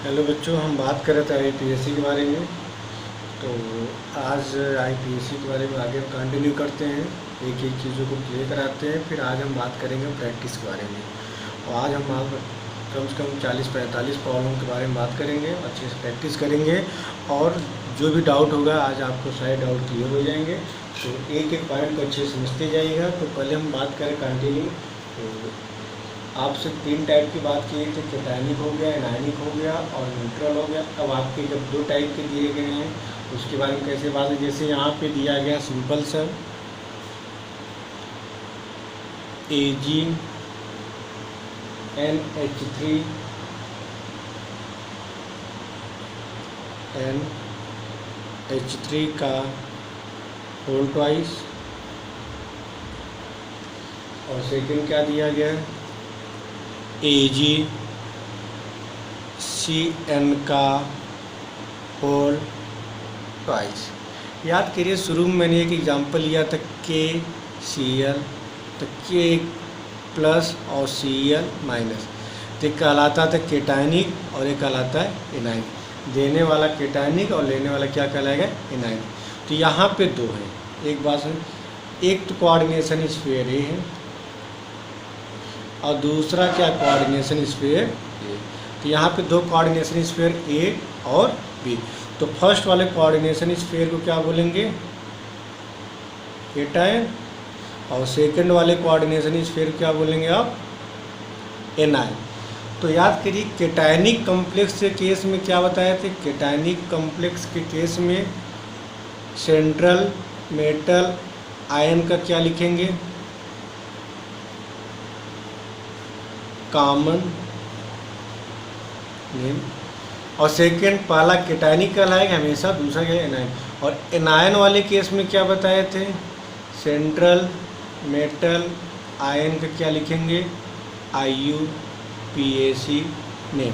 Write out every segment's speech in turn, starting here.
Hello बच्चों, हम बात कर रहे थे आईपीएससी के बारे में। तो आज आईपीएससी के बारे में आगे हम कंटिन्यू करते हैं, एक एक चीज़ों को क्लियर कराते हैं। फिर आज हम बात करेंगे प्रैक्टिस के बारे में। और आज हम आप कम से कम 40-45 प्रॉब्लम के बारे में बात करेंगे, अच्छे से प्रैक्टिस करेंगे और जो भी डाउट होगा आज आपको सारे डाउट क्लियर हो जाएंगे। तो एक एक पॉइंट को अच्छे से समझते जाइएगा। तो पहले हम बात करें कंटिन्यू। तो आपसे 3 टाइप की बात की थी, कैटायनिक हो गया, एनायनिक हो गया और न्यूट्रल हो गया। अब आपके जब 2 टाइप के दिए गए हैं उसके बारे में कैसे बात है। जैसे यहाँ पे दिया गया simple sir Ag NH3 NH3 का होल ट्वाइस। और सेकंड क्या दिया गया है, AgCN का होल ट्वाइस। याद करिए शुरू में मैंने एक एग्जांपल लिया था KCl, तो K प्लस और Cl माइनस, तो एक कहलाता था कैटायनिक और एक कहलाता है एनायनिक। देने वाला कैटायनिक और लेने वाला क्या कहलाएगा, एनायनिक। तो यहाँ पे 2 है। एक बात सुन, एक तो कोऑर्डिनेशन स्फीयर ए है और दूसरा क्या कोऑर्डिनेशन स्फीयर ए। तो यहाँ पे 2 कोऑर्डिनेशन स्फीयर ए और बी। तो फर्स्ट वाले कोऑर्डिनेशन स्फीयर को क्या बोलेंगे, कैटायन, और सेकंड वाले कोऑर्डिनेशन स्फीयर क्या बोलेंगे आप, एनायन। तो याद करिए कैटायनिक कॉम्प्लेक्स के केस में क्या बताए थे, कैटायनिक कॉम्प्लेक्स के केस में सेंट्रल मेटल आयन का क्या लिखेंगे, कॉमन नेम। और सेकंड पहला कैटायनिक कहलाएगा हमेशा, दूसरा क्या है एनायन। और एनायन वाले केस में क्या बताए थे, सेंट्रल मेटल आयन का क्या लिखेंगे, IUPAC नेम।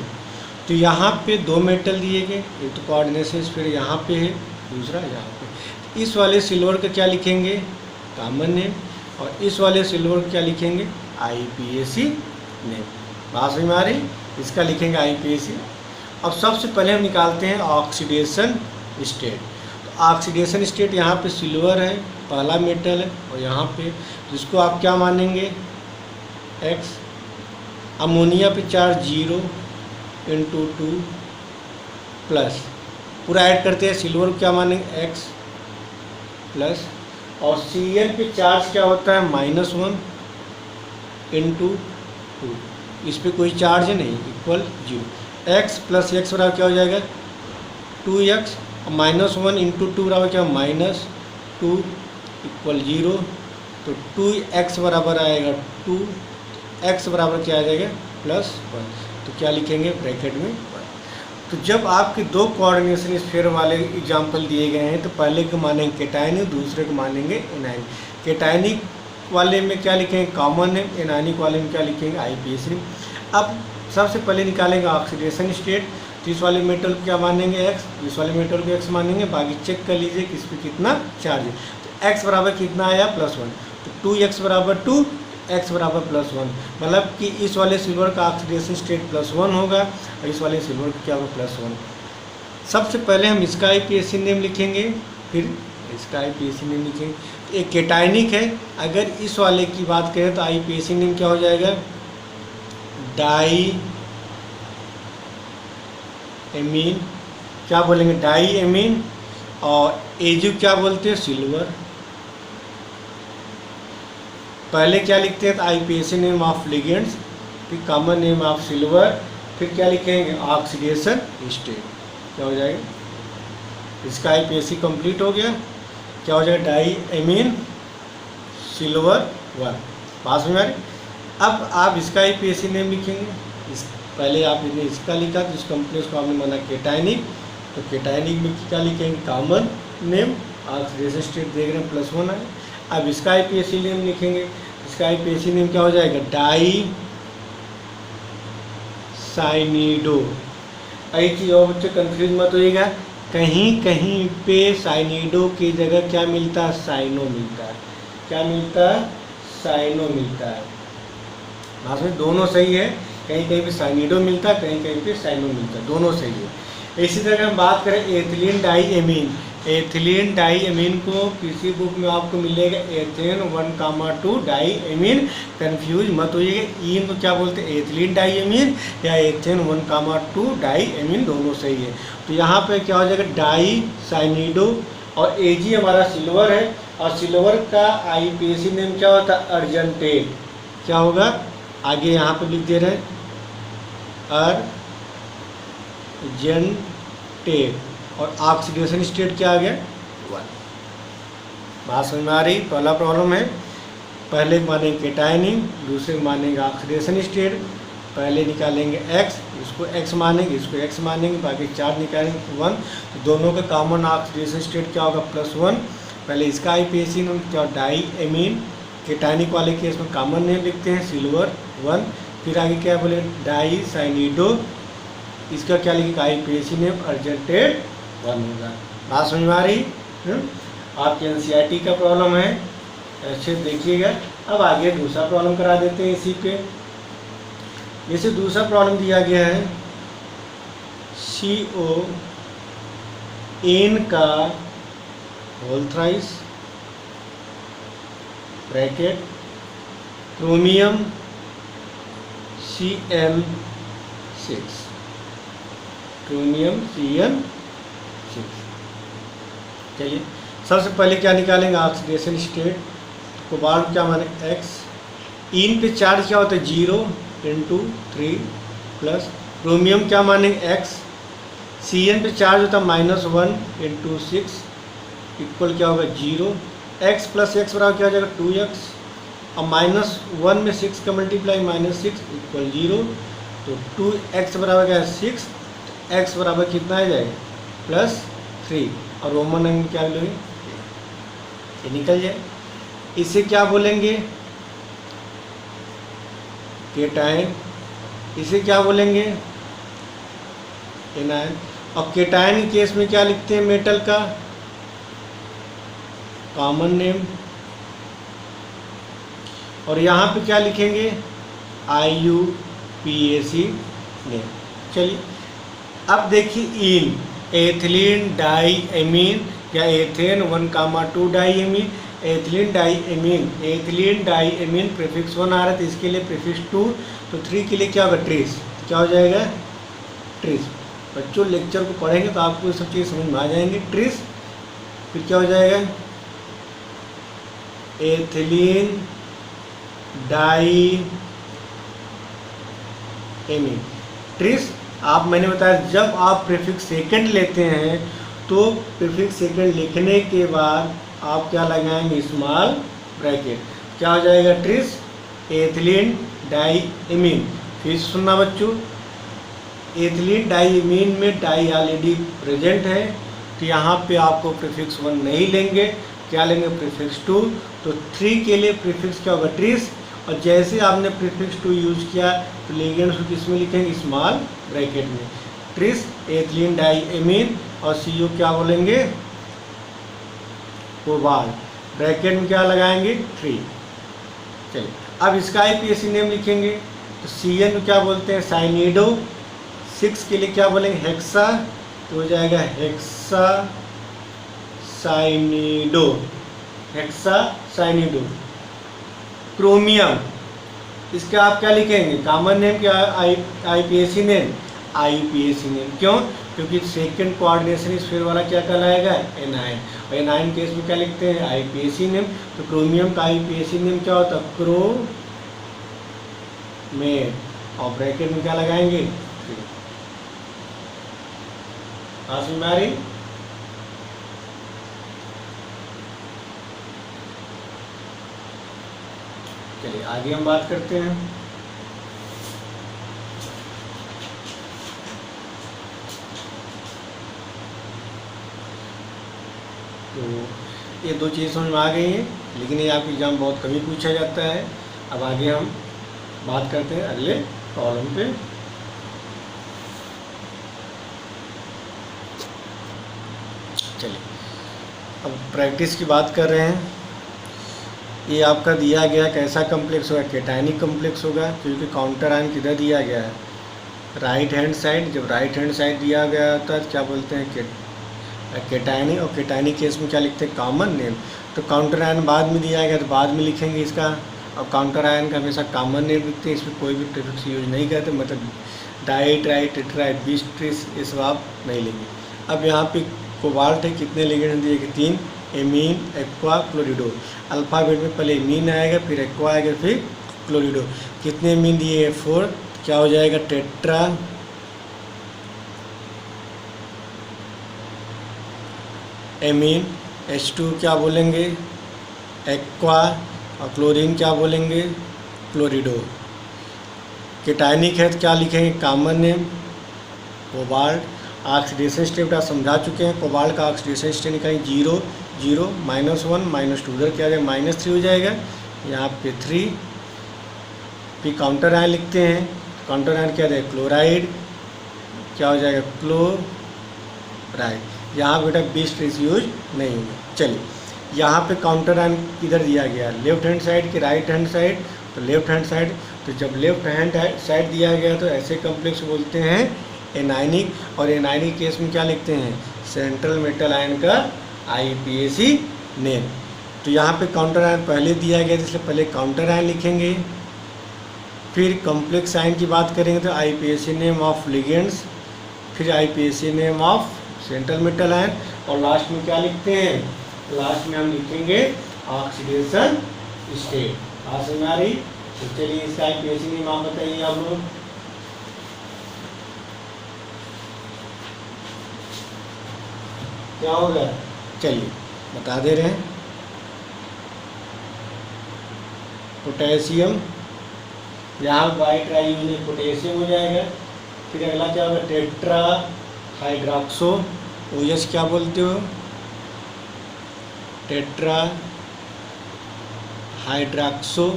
तो यहाँ पे 2 मेटल दिए गए, एक तो कोऑर्डिनेशन स्फीयर यहाँ पे है, दूसरा यहाँ पे। इस वाले सिल्वर का क्या लिखेंगे, कॉमन नेम, और इस वाले सिल्वर का क्या लिखेंगे, IUPAC नेम। बात समझ में आ रही, इसका लिखेंगे IUPAC। अब सबसे पहले हम निकालते हैं ऑक्सीडेशन स्टेट। तो ऑक्सीडेशन स्टेट यहाँ पे सिल्वर है, पहला मेटल है, और यहाँ पे जिसको आप क्या मानेंगे, X। अमोनिया पे चार्ज 0 × 2 प्लस, पूरा ऐड करते हैं, सिल्वर को क्या मानेंगे, X प्लस। और Cl पे चार्ज क्या होता है, -1 × 2, इस पे कोई चार्ज नहीं, इक्वल 0। x प्लस एक्स बराबर क्या हो जाएगा, 2x, और -1 × 2 बराबर क्या, -2 इक्वल 0। तो 2x बराबर आएगा 2, x बराबर क्या आ जाएगा, +1। तो क्या लिखेंगे, ब्रैकेट में 1। तो जब आपके 2 कोऑर्डिनेशन स्फीयर वाले एग्जाम्पल दिए गए हैं तो पहले को मानेंगे कैटायनिक, दूसरे को मानेंगे एनायनिक। कैटायनिक वाले में क्या लिखेंगे, कॉमन नेम, एनायनिक वाले में क्या लिखेंगे, IUPAC नेम। अब सबसे पहले निकालेंगे ऑक्सीडेशन स्टेट। तो इस वाले मेटल को क्या मानेंगे, X, इस वाले मेटल को X मानेंगे। बाकी चेक कर लीजिए कि इस पर कितना चार्ज है। तो X बराबर कितना आया, +1। तो 2x बराबर 2, x बराबर +1, मतलब कि इस वाले सिल्वर का ऑक्सीडेशन स्टेट +1 होगा और इस वाले सिल्वर का क्या होगा, +1। सबसे पहले हम इसका IUPAC नेम लिखेंगे, फिर इसका IUPAC नेम लिखेंगे। एक कैटायनिक है, अगर इस वाले की बात करें तो IUPAC नेम क्या हो जाएगा, डाई एमीन, क्या बोलेंगे, डाई एमीन। और Ag क्या बोलते हैं, सिल्वर। पहले क्या लिखते हैं, तो IUPAC नेम ऑफ लिगेंड्स, फिर कॉमन नेम ऑफ सिल्वर, फिर क्या लिखेंगे, ऑक्सीडेशन स्टेट। क्या हो जाएगा, इसका IUPAC कंप्लीट हो गया। क्या हो जाएगा, डाई एमीन सिल्वर 1। पास में आ रही। अब आप इसका IUPAC नेम लिखेंगे। इस पहले आपने इसका लिखा, तो इस कॉम्प्लेक्स को आपने माना कैटायनिक, तो कैटायनिक में क्या लिखेंगे, कॉमन नेम, ऑक्सीडेशन स्टेट देख रहे हैं +1 आए। अब इसका IUPAC नेम लिखेंगे, इसका IUPAC नेम क्या हो जाएगा, डाई साइनिडो। आई चीज़ और बच्चे कन्फ्यूज मत होइएगा, कहीं कहीं पे साइनिडो की जगह क्या मिलता है, साइनो मिलता है। क्या मिलता है, साइनो मिलता है। में दोनों सही है, कहीं कहीं पे साइनिडो मिलता है, कहीं कहीं पे साइनो मिलता है, दोनों सही है। इसी तरह हम बात करें एथिलीन डाईएमीन। एथिलीन डाईएमीन को किसी बुक में आपको मिलेगा एथेन 1,2 डाईएमीन, कंफ्यूज मत होइएगा। इन को क्या बोलते हैं, एथिलीन डाईएमीन या एथेन 1,2 डाईएमीन, दोनों सही है। तो यहाँ पे क्या हो जाएगा, डाई साइनिडो, और एजी हमारा सिल्वर है, और सिल्वर का आईपीएसी नेम क्या होता है, अर्जेंटेट। क्या होगा, आगे यहाँ पे लिख दे रहे हैं अर्जेंटेट, और ऑक्सीडेशन स्टेट क्या आ गया, 1। बात समझ में आ रही। पहला प्रॉब्लम है, पहले मानेंगे केटायनिन, दूसरे मानेंगे ऑक्सीडेशन स्टेट। पहले निकालेंगे x, इसको x मानेंगे, इसको x मानेंगे, बाकी 4 निकालेंगे 1। तो दोनों का कॉमन ऑक्सीडेशन स्टेट क्या होगा, +1। पहले इसका आईपीएसी नेम क्या, डाईएमीन। केटायनिक वाले केस में कॉमन नेम लिखते हैं सिल्वर 1। फिर आगे क्या बोले, डाई साइनिडो, इसका क्या लिखेगा, आईपीएसी नेम अर्जेंटेट 1 होगा। बात समझ में आ रही। आपके एनसीईआरटी का प्रॉब्लम है, अच्छे देखिएगा। अब आगे दूसरा प्रॉब्लम करा देते हैं इसी पे। जैसे दूसरा प्रॉब्लम दिया गया है, CO N का whole thrice bracket chromium CN6, chromium CN6। चलिए सबसे पहले क्या निकालेंगे, ऑक्सीडेशन स्टेट। कोबाल्ट क्या माने, X। इन पे चार्ज क्या होता है, 0 × 3 प्लस। क्रोमियम क्या मानेंगे, X। Cn पे चार्ज होता है -1 × 6 इक्वल क्या होगा, 0। x प्लस एक्स बराबर क्या हो जाएगा, 2x। और -1 में 6 का मल्टीप्लाई -6 इक्वल 0। तो 2x बराबर क्या है, 6। तो x बराबर कितना आ जाएगा, +3। और रोमन अंक में क्या लोगे, ये निकल जाए। इसे क्या बोलेंगे, केटायन। इसे क्या बोलेंगे, एनायन। और केटायन के केस में क्या लिखते हैं, मेटल का कॉमन नेम। और यहाँ पे क्या लिखेंगे, IUPAC नेम। चलिए अब देखिए, इन एथिलीन डाईएमीन या एथेन 1,2 डाईएमीन। एथिलीन डाईएमीन, एथिलीन डाईएमीन प्रीफिक्स 1 आ रहा है, तो इसके लिए प्रीफिक्स 2। तो 3 के लिए क्या होगा, ट्रेस। क्या हो जाएगा, ट्रेस। बच्चों लेक्चर को पढ़ेंगे तो आपको ये सब चीज़ समझ में आ जाएंगे। ट्रेस, फिर क्या हो जाएगा, एथिलीन डाईएमीन। ट्रेस आप, मैंने बताया जब आप प्रीफिक्स सेकंड लेते हैं तो प्रीफिक्स सेकंड लिखने के बाद आप क्या लगाएंगे, स्मॉल ब्रैकेट। क्या हो जाएगा, ट्रिस एथिलीन डाईएमीन। फिर सुनना बच्चों, एथिलीन डाईएमीन में डाई ऑलरेडी प्रेजेंट है, तो यहाँ पे आपको प्रीफिक्स 1 नहीं लेंगे, क्या लेंगे, प्रीफिक्स 2। तो 3 के लिए प्रीफिक्स क्या होगा, ट्रिस। और जैसे आपने प्रीफिक्स 2 यूज किया तो लिगेंड को किस में लिखेंगे, स्मॉल ब्रैकेट में, ट्रिस एथिलीन डाईएमीन। और CO क्या बोलेंगे, कोबाल्ट। ब्रैकेट में क्या लगाएंगे, 3। चलिए अब इसका आईपीएसी नेम लिखेंगे। तो CN को क्या बोलते हैं, साइनिडो। 6 के लिए क्या बोलेंगे, हेक्सा। तो हो जाएगा हेक्सा साइनिडो, हेक्सा साइनिडो। क्रोमियम, इसका आप क्या लिखेंगे, कॉमन नेम क्या, आईपीएसी नेम, आईपीएसी नेम। क्यों, क्योंकि सेकंड कोऑर्डिनेशन स्फीयर वाला क्या कहलाएगा, एनायन। और एनायन केस में क्या लिखते हैं, आईपीएसी नेम। तो क्रोमियम का आईपीएसी नेम क्या होता है, क्रोमेट। और ब्रैकेट में क्या लगाएंगे, 3। समझ में आ रही। चलिए आगे हम बात करते हैं। तो ये 2 चीज़ समझ में आ गई हैं, लेकिन ये आपके एग्जाम बहुत कभी पूछा जाता है। अब आगे हम बात करते हैं अगले प्रॉब्लम पे। चलिए अब प्रैक्टिस की बात कर रहे हैं। ये आपका दिया गया कैसा कम्प्लेक्स होगा, केटायनिक कम्प्लेक्स होगा, क्योंकि काउंटर आयन किधर दिया गया है, राइट हैंड साइड। जब राइट हैंड साइड दिया गया होता है तो क्या बोलते हैं, केटायनिक। और केटायनिक केस में क्या लिखते हैं, कॉमन नेम। तो काउंटर आयन बाद में दिया गया तो बाद में लिखेंगे इसका, और काउंटर आयन का हमेशा कॉमन नेम लिखते हैं, इसमें कोई भी प्रीफिक्स यूज नहीं करते, मतलब डाई ट्राई टेट्राई बीस ट्रिस ये सब आप नहीं लेंगे। अब यहाँ पे कोबाल्ट है, कितने लिगेंड दिए गए, 3, एमीन, एक्वा, क्लोरिडो। अल्फ़ाबेट में पहले एमीन आएगा, फिर एक्वा आएगा, फिर क्लोरिडो। कितने एमीन दिए हैं, 4, क्या हो जाएगा, टेट्रा एमीन। H2 क्या बोलेंगे, एक्वा, और क्लोरीन क्या बोलेंगे, क्लोरिडो। केटायनिक है तो क्या लिखेंगे, common name, cobalt. Oxidation state आप समझा चुके हैं, कोबाल्ट का ऑक्सीडेशन स्टेट निकालेंगे 0 0 -1 -2, उधर क्या आ जाएगा, -3 हो जाएगा, यहाँ पे 3। फिर काउंटर आयन लिखते हैं, काउंटर आयन क्या है, क्लोराइड, क्या हो जाएगा, क्लोराइड। यहाँ बेटा 20 ट्रेस यूज नहीं होगा। चलिए यहाँ पे काउंटर आयन किधर दिया गया, लेफ्ट हैंड साइड कि राइट हैंड साइड, तो लेफ्ट हैंड साइड। तो जब लेफ्ट हैंड साइड दिया गया तो ऐसे कम्प्लेक्स बोलते हैं एनायनिक। और एनायनिक केस में क्या लिखते हैं, सेंट्रल मेटल आयन का IUPAC नेम। तो यहाँ पे काउंटर आयन पहले दिया गया, इसलिए पहले काउंटर आयन लिखेंगे, फिर कॉम्प्लेक्स आयन की बात करेंगे तो IUPAC नेम ऑफ लिगेंड्स, फिर IUPAC name of central metal ion, और लास्ट में क्या लिखते हैं, लास्ट में हम लिखेंगे ऑक्सीडेशन स्टेट। आज समझ आ रही। तो चलिए इसका IUPAC नेम आप बताइए आप लोग। क्या होगा, चलिए बता दे रहे हैं। पोटेशियम, यहाँ वाइट ट्राई यूज पोटेशियम हो जाएगा। फिर अगला क्या होगा, टेट्रा हाइड्रोक्सो, OH क्या बोलते हो, टेट्रा हाइड्रोक्सो।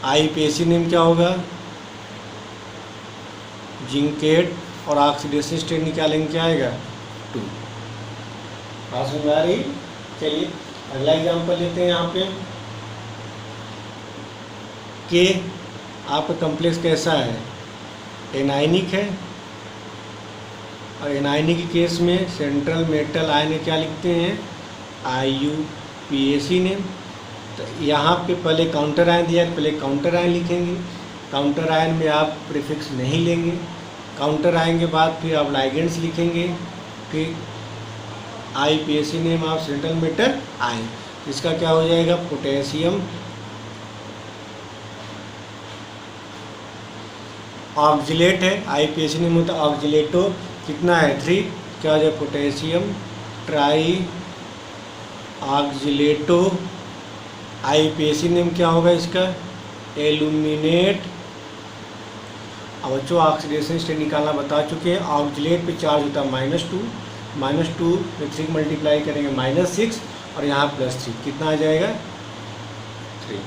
IUPAC नेम क्या होगा, जिंकेट, और ऑक्सीडेशन स्टेट निकालेंगे क्या आएगा, 2। बात समझ आ रही। चलिए अगला एग्जांपल लेते हैं। यहाँ पे के आपका कम्प्लेक्स कैसा है, एनायनिक है, और एनायनिक के केस में सेंट्रल मेटल आयन क्या लिखते हैं, IUPAC नेम। तो यहाँ पे पहले काउंटर आयन दिया है, पहले काउंटर आयन लिखेंगे। काउंटर आयन में आप प्रीफिक्स नहीं लेंगे। काउंटर आयन के बाद फिर आप लाइगेंड्स लिखेंगे, फिर IUPAC name of central metal ion. इसका क्या हो जाएगा, पोटेशियम। ऑक्जिलेट है, IUPAC नेम होता है ऑक्जिलेटो, कितना है, 3, क्या हो जाएगा, पोटेशियम ट्राई ऑक्जिलेटो। IUPAC नेम क्या होगा इसका, एल्यूमिनेट। अब बच्चों ऑक्सीडेशन स्टेट निकालना बता चुके हैं। ऑक्जिलेट पे चार्ज होता है -2, -2 में 3 मल्टीप्लाई करेंगे -6, और यहाँ +3, कितना आ जाएगा, 3।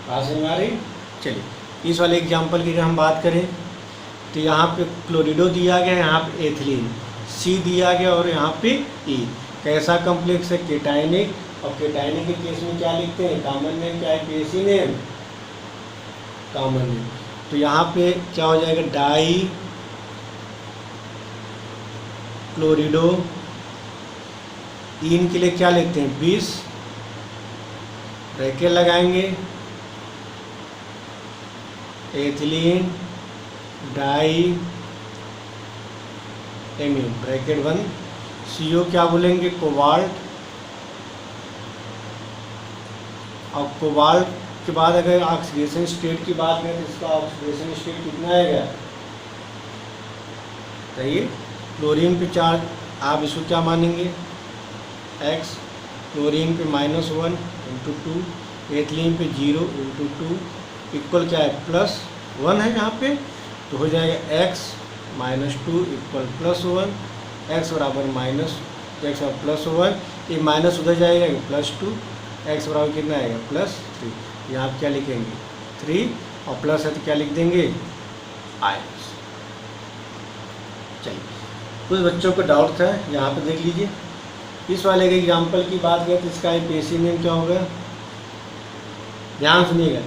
बात समझ में आ रही। चलिए इस वाले एग्जाम्पल की अगर हम बात करें तो यहाँ पे क्लोरिडो दिया गया, यहाँ पे एथिलीन, C दिया गया, और यहाँ पे E। कैसा कम्प्लेक्स है, केटायनिक। और केटायनिक के केस में क्या लिखते हैं, कॉमन नेम क्या है, IUPAC नेम, कॉमन नेम। तो यहाँ पे क्या हो जाएगा, डाई क्लोरिडो। इन के लिए क्या लिखते हैं, 20, ब्रैकेट लगाएंगे, ethylene diamine, bracket 1। CO क्या बोलेंगे, कोबाल्ट। और कोबाल्ट के बाद अगर ऑक्सीडेशन स्टेट की बात करें तो इसका ऑक्सीडेशन स्टेट कितना आएगा, सही। क्लोरीन पे चार्ज आप इसको क्या मानेंगे, X। क्लोरीन पे -1 × 2, एथिलीन पे 0 × 2, इक्वल क्या है, +1 है यहाँ पे, तो हो जाएगा X -2 = +1, X बराबर X +1, ये माइनस उधर जाएगा +2, X बराबर कितना आएगा, +3। यहाँ आप क्या लिखेंगे, 3, और प्लस है तो क्या लिख देंगे, आयंस। चलिए कुछ बच्चों को डाउट था, यहाँ पे देख लीजिए। इस वाले के एग्जाम्पल की बात करें तो इसका IPAC नेम क्या होगा, ध्यान सुनिएगा।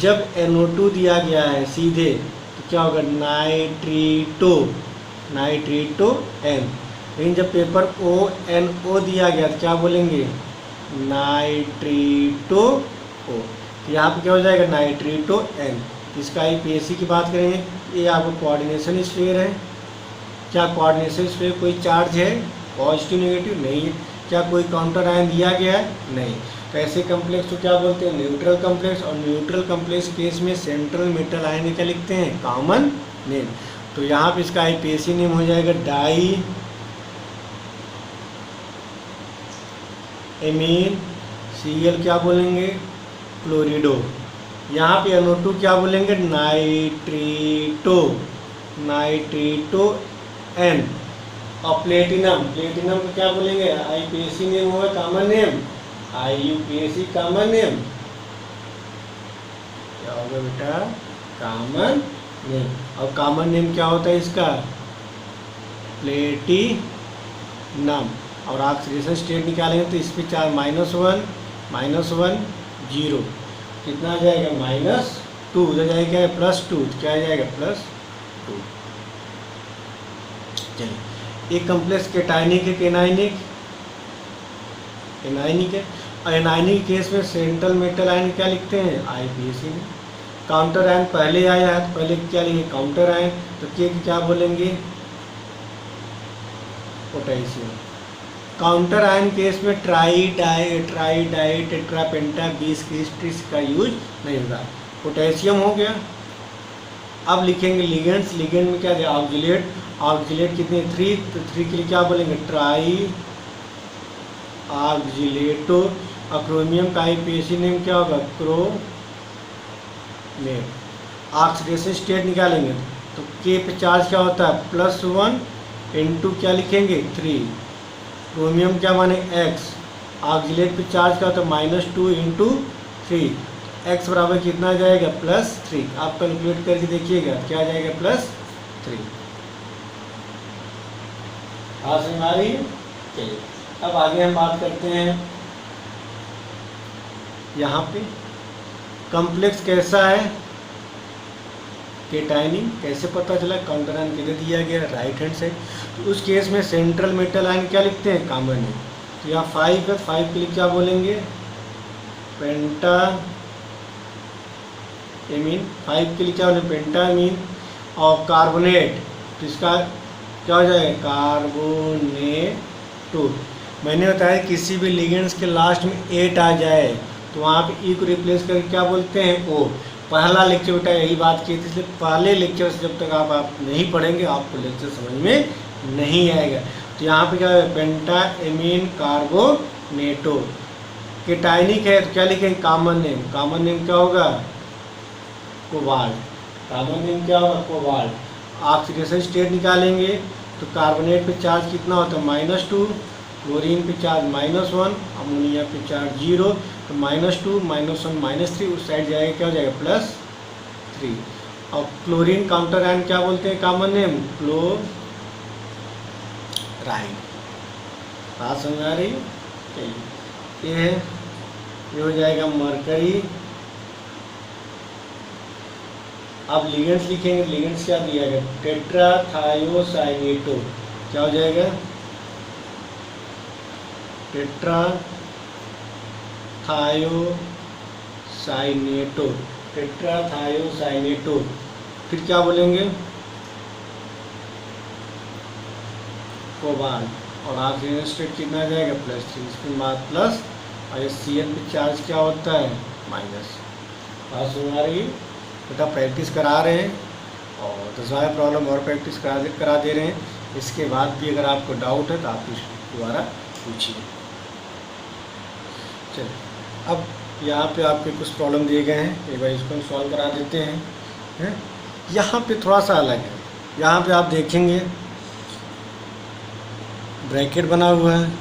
जब NO2 दिया गया है सीधे तो क्या होगा, नाइट्रीटो N। लेकिन जब पेपर ONO दिया गया तो क्या बोलेंगे, नाइट्रीटो O। तो यहाँ पे क्या हो जाएगा, नाइट्रीटो N। इसका IPAC की बात करेंगे, ये आपको कोऑर्डिनेशन स्फीयर है। क्या कोऑर्डिनेशन स्फीयर कोई चार्ज है, पॉजिटिव नेगेटिव नहीं है। क्या कोई काउंटर आयन दिया गया है, नहीं। तो ऐसे कम्प्लेक्स को क्या बोलते हैं, न्यूट्रल कम्प्लेक्स। और न्यूट्रल कम्प्लेक्स केस में सेंट्रल मेटल आयन क्या लिखते हैं, कॉमन नेम। तो यहाँ पे इसका IPAC नेम हो जाएगा डाई एमीन Cl क्या बोलेंगे, क्लोरिडो। यहाँ पे NO2 क्या बोलेंगे, नाइट्रीटो N। और प्लेटिनम को क्या बोलेंगे, IPAC नेम होगा common name, IUPAC common name क्या होगा बेटा, कॉमन नेम। और कॉमन नेम क्या होता है इसका, प्लेटिनम। और ऑक्सीडेशन स्टेट निकालेंगे तो इस पर चार -1 0 कितना आ जाएगा, -2 उधर जाएगा +2 तो क्या आ जाएगा, +2। चलिए, एक कम्प्लेक्स केटाइनिक है, एनाइनिक है। और एनाइनिक केस में सेंट्रल मेटल आयन क्या लिखते हैं, IPAC में। काउंटर आयन पहले आया है तो पहले क्या लिखेंगे, काउंटर आयन। तो क्या बोलेंगे, पोटेशियम। काउंटर आयन केस में ट्राई डाई टेट्रा पेंटा बीस क्रिस्टिस का यूज नहीं होगा। पोटेशियम हो गया। अब लिखेंगे लिगेंड्स। लिगेंड में क्या दिया, ऑक्जिलेट कितने, 3। तो 3 के लिए क्या बोलेंगे, ट्राई ऑक्जिलेटो। क्रोमियम का IPAC नेम क्या होगा, क्रोमेट। ऑक्सीडेशन स्टेट निकालेंगे तो K पे चार्ज क्या होता है, +1 × क्या लिखेंगे, 3। क्रोमियम क्या माने, X। ऑक्जिलेट पे चार्ज क्या होता है, -2 × 3। X बराबर कितना जाएगा, +3। आप कैलकुलेट करके देखिएगा क्या जाएगा, +3। हाँ समझ आ रही है। चलिए अब आगे हम बात करते हैं, यहाँ पे कॉम्प्लेक्स कैसा है, केटाइनिक। कैसे पता चला, काउंटर आयन किधर दिया गया, राइट हैंड साइड। तो उस केस में सेंट्रल मेटल आयन क्या लिखते हैं, कॉमन है। तो यहाँ 5 है, 5 के लिए क्या बोलेंगे, पेंटा एमीन। 5 के लिए क्या बोलेंगे, पेंटा एमीन। और कार्बोनेट तो इसका क्या हो जाएगा, कार्बोनेटो। मैंने बताया किसी भी लिगेंड्स के लास्ट में 8 आ जाए तो वहाँ पे E को रिप्लेस करके क्या बोलते हैं, O। पहला लेक्चर बेटा यही बात की थी, इसलिए पहले लेक्चर से जब तक आप नहीं पढ़ेंगे आपको लेक्चर समझ में नहीं आएगा। तो यहाँ पे क्या है, पेंटा एमीन कार्बोनेटो। केटाइनिक है तो क्या लिखेंगे, कॉमन नेम। कॉमन नेम क्या होगा, कोबाल्ट। कॉमन नेम क्या होगा, कोबाल्ट। ऑक्सीडेशन स्टेट निकालेंगे तो कार्बोनेट पे चार्ज कितना होता है, -2। क्लोरीन पे चार्ज -1। अमोनिया पे चार्ज 0। तो -2 -1 -3 उस साइड जाएगा क्या हो जाएगा, +3। और क्लोरीन काउंटर आयन क्या बोलते हैं, कॉमन नेम, क्लोराइड। बात समझ आ रही है। ये है, ये हो जाएगा मरकरी। अब लिगेंड्स लिखेंगे, लिगेंड्स क्या दिया गया, टेट्राथायोसाइनेटो। क्या हो जाएगा, टेट्राथायोसाइनेटो। फिर क्या बोलेंगे, कोबाल्ट। और ऑक्सीजन स्टेट कितना जाएगा, +3। इसके बाद प्लस, और Cl पे चार्ज क्या होता है, माइनस। बात सुन आ रही है बेटा, प्रैक्टिस करा रहे हैं और 10 प्रॉब्लम और प्रैक्टिस करा दे रहे हैं। इसके बाद भी अगर आपको डाउट है तो आप दोबारा पूछिए। चलिए अब यहाँ पे आपके कुछ प्रॉब्लम दिए गए हैं, एक बार इसको हम सॉल्व करा देते हैं। यहाँ पे थोड़ा सा अलग है। यहाँ पे आप देखेंगे ब्रैकेट बना हुआ है,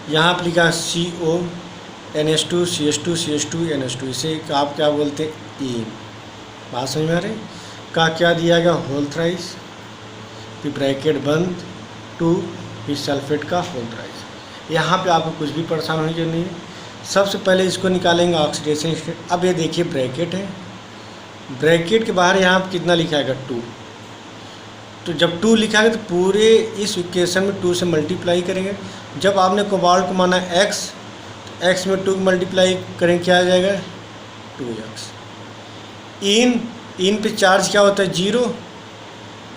यहाँ पे लिखा CO NH2 CH2 CH2 NH2। इसे आप क्या बोलते हैं, E। बात समझ में आ रही का, क्या दिया गया, होल थ्राइस, फिर ब्रैकेट बंद 2, फिर सल्फेट का होल थ्राइस। यहाँ पे आपको कुछ भी परेशान होने की नहीं है। सबसे पहले इसको निकालेंगे ऑक्सीडेशन स्टेट। अब ये देखिए ब्रैकेट है, ब्रैकेट के बाहर यहाँ पे कितना लिखा है 2। तो जब 2 लिखा है तो पूरे इस इक्वेशन में 2 से मल्टीप्लाई करेंगे। जब आपने कोबाल्ट को माना x, तो x में 2 मल्टीप्लाई करेंगे, क्या आ जाएगा 2x। इन पे चार्ज क्या होता है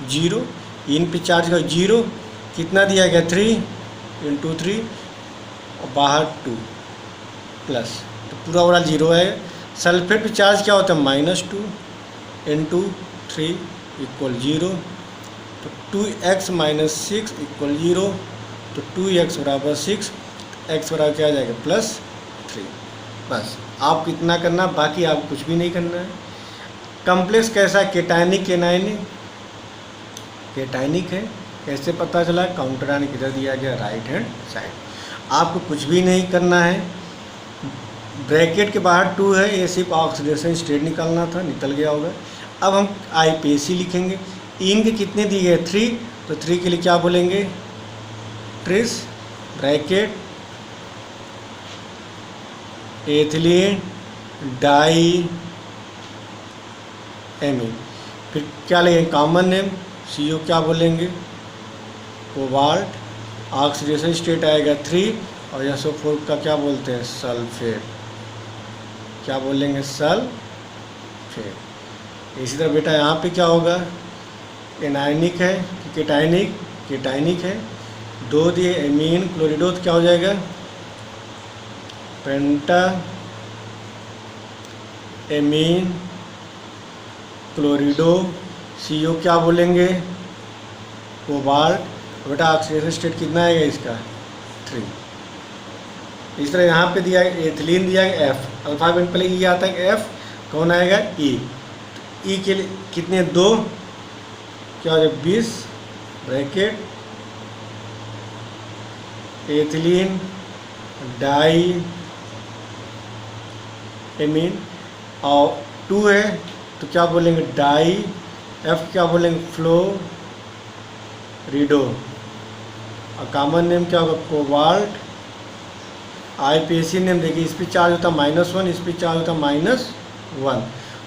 0, इन पे चार्ज का 0 कितना दिया गया 3 × 3 और बाहर 2 प्लस, तो पूरा ओवरऑल 0 है। सल्फेट पे चार्ज क्या होता है -2 × 3 = 0, तो 2x - 6 = 0, तो 2x = 6, x बराबर क्या आ जाएगा +3। बस आप कितना करना, बाकी आप कुछ भी नहीं करना है। कम्प्लेक्स कैसा, केटायनिक एनायनिक, केटायनिक है। कैसे पता चला, काउंटर आने किधर दिया गया राइट हैंड साइड। आपको कुछ भी नहीं करना है। ब्रैकेट के बाहर 2 है, ये सिर्फ ऑक्सीडेशन स्टेट निकालना था, निकल गया होगा। अब हम IPAC लिखेंगे। इन के कितने दिए गए 3, तो 3 के लिए क्या बोलेंगे tris bracket ethylene diamine. फिर क्या लेंगे कॉमन नेम CO, क्या बोलेंगे कोबाल्ट, ऑक्सीडेशन स्टेट आएगा 3 और SO4 का क्या बोलते हैं सल्फेट, क्या बोलेंगे सल्फेट। इसी तरह बेटा यहाँ पे क्या होगा, एनायनिक है कि केटायनिक, केटायनिक है। 2 दिए एमीन क्लोरिडो, तो क्या हो जाएगा पेंटा एमीन क्लोरिडो। CO क्या बोलेंगे कोबाल्ट। बेटा ऑक्सीडेशन स्टेट कितना आएगा इसका 3। इस तरह यहाँ पे दिया एथिलीन दिया है F, अल्फाबेट पहले E आता है F, कौन आएगा E। तो E के लिए कितने 2, क्या हो जाएगा 20 ब्रैकेट एथिलीन डाई एमीन, और 2 है तो क्या बोलेंगे डाई, F क्या बोलेंगे फ्लोरिडो, और कॉमन नेम क्या होगा कोबाल्ट। IPAC नेम देखिए, इस पे चार्ज होता है -1, इस पे चार्ज होता है -1,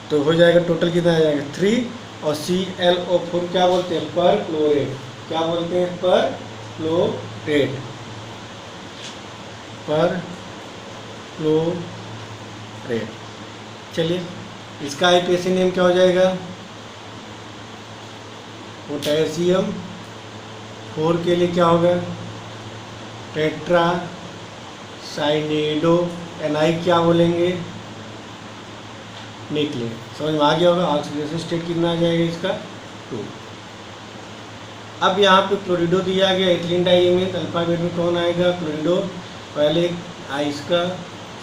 तो हो जाएगा टोटल कितना आ जाएगा 3। और ClO4 क्या बोलते हैं पर क्लोरेट, क्या बोलते हैं पर क्लोरेट, पर क्लोरेट। चलिए इसका IPAC नेम क्या हो जाएगा पोटेशियम 4 के लिए क्या होगा टेट्रा साइनेडो, NI क्या बोलेंगे निकले। समझ में आ गया होगा। ऑक्सीडेशन स्टेट कितना आ जाएगा इसका 2। अब यहाँ पे क्लोरिडो दिया गया एथिलीन डाइमीन, अल्फाबेट में कौन आएगा क्लोरिडो, पहले इसका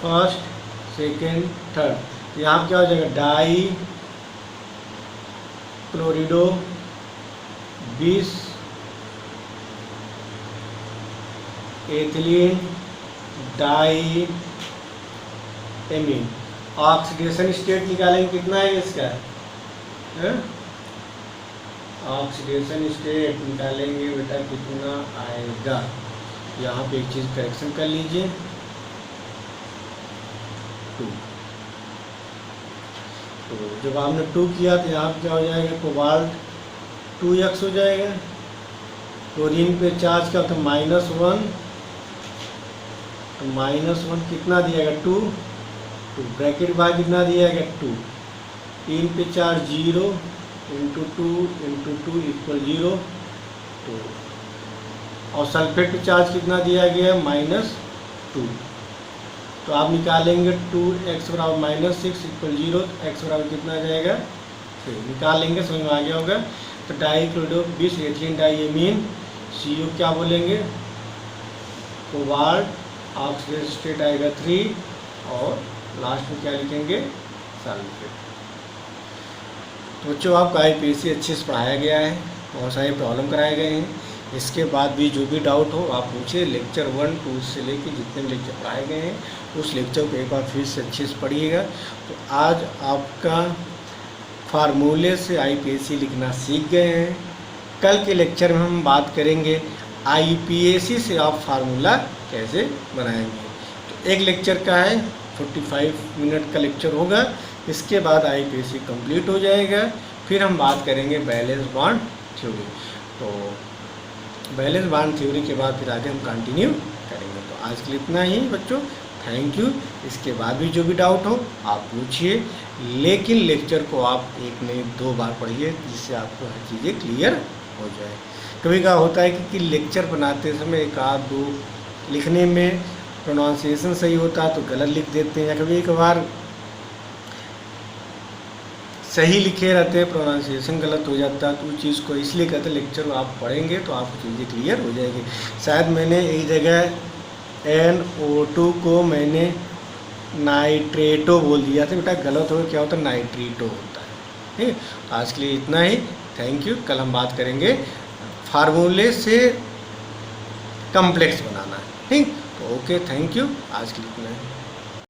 फर्स्ट सेकेंड थर्ड, तो यहाँ क्या हो जाएगा dichlorido 20 ethylene diamine. Oxidation state निकालेंगे कितना है इसका, ऑक्सीडेशन स्टेट निकालेंगे बेटा कितना आएगा। यहाँ पे एक चीज़ करेक्शन कर लीजिए 2। तो जब आपने 2 किया तो यहाँ पे क्या हो जाएगा कोबाल्ट 2x हो जाएगा। क्लोरीन पे चार्ज क्या होता है -1, तो -1 कितना दिया गया 2, तो ब्रैकेट बाहर कितना दिया गया 2। इन पे चार्ज 0 × 2 × 2 = 0, तो और सल्फेट पे चार्ज कितना दिया गया -2, तो आप निकालेंगे 2x बराबर -6 = 0, तो x बराबर कितना आ जाएगा 3 निकाल लेंगे, समझ में आ गया होगा। तो डाई क्लोरिडो 20 एथिलीन डाइमीन, CO क्या बोलेंगे कोबाल्ट, ऑक्सीडेशन स्टेट आएगा 3 और लास्ट में क्या लिखेंगे सल्फेट। तो बच्चों आपको IPAC अच्छे से पढ़ाया गया है, बहुत सारे प्रॉब्लम कराए गए हैं। इसके बाद भी जो भी डाउट हो आप पूछिए। लेक्चर 1, 2 से लेकर जितने भी लेक्चर पढ़ाए गए हैं उस लेक्चर को एक बार फिर से अच्छे से पढ़िएगा। तो आज आपका फार्मूले से IPAC लिखना सीख गए हैं। कल के लेक्चर में हम बात करेंगे IUPAC से आप फार्मूला कैसे बनाएंगे। तो एक लेक्चर का है 45 मिनट का लेक्चर होगा, इसके बाद IUPAC कंप्लीट हो जाएगा। फिर हम बात करेंगे बैलेंस बॉन्ड थ्योरी। तो बैलेंस बॉन्ड थ्योरी के बाद फिर आगे हम कंटिन्यू करेंगे। तो आज के लिए इतना ही बच्चों, थैंक यू। इसके बाद भी जो भी डाउट हो आप पूछिए, लेकिन लेक्चर को आप एक नहीं 2 बार पढ़िए, जिससे आपको हर चीज़ें क्लियर हो जाए। कभी क्या होता है कि लेक्चर बनाते समय एक आध दो लिखने में प्रोनाउंसिएशन सही होता है तो गलत लिख देते हैं, या कभी कभार सही लिखे रहते हैं प्रोनाउंसिएशन गलत हो जाता है। तो उस चीज़ को इसलिए कहते हैं लेक्चर आप पढ़ेंगे तो आपको चीज़ें क्लियर हो जाएगी। शायद मैंने एक जगह NO2 को मैंने नाइट्रेटो बोल दिया था, बेटा गलत हो क्या होता है, नाइट्रीटो होता है। ठीक है, आज के लिए इतना ही, थैंक यू। कल हम बात करेंगे फार्मूले से कॉम्प्लेक्स बनाना है। ठीक, तो ओके, थैंक यू, आज के लिए इतना ही।